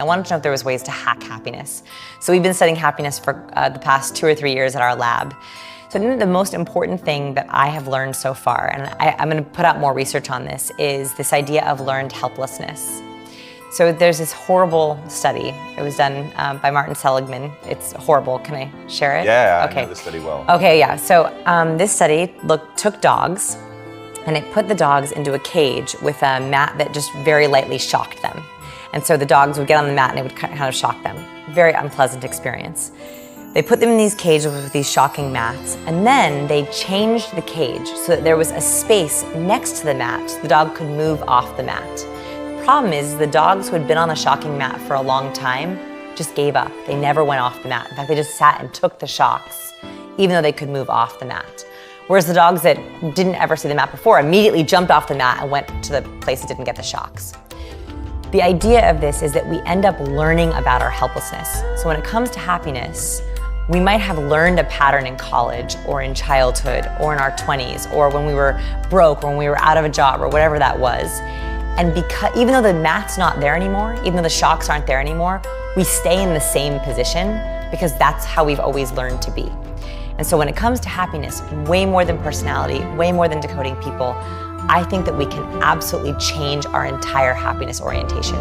I wanted to know if there was ways to hack happiness. So we've been studying happiness for the past 2 or 3 years at our lab. So I think the most important thing that I have learned so far, and I'm going to put out more research on this, is this idea of learned helplessness. So there's this horrible study. It was done by Martin Seligman. It's horrible. Can I share it? Yeah, okay. I know the study well. Okay, yeah. So this study took dogs, and it put the dogs into a cage with a mat that just very lightly shocked them. And so the dogs would get on the mat and it would kind of shock them. Very unpleasant experience. They put them in these cages with these shocking mats, and then they changed the cage so that there was a space next to the mat so the dog could move off the mat. The problem is the dogs who had been on the shocking mat for a long time just gave up. They never went off the mat. In fact, they just sat and took the shocks, even though they could move off the mat. Whereas the dogs that didn't ever see the mat before immediately jumped off the mat and went to the place that didn't get the shocks. The idea of this is that we end up learning about our helplessness. So when it comes to happiness, we might have learned a pattern in college or in childhood or in our 20s or when we were broke or when we were out of a job or whatever that was. And even though the mat's not there anymore, even though the shocks aren't there anymore, we stay in the same position because that's how we've always learned to be. And so when it comes to happiness, way more than personality, way more than decoding people, I think that we can absolutely change our entire happiness orientation.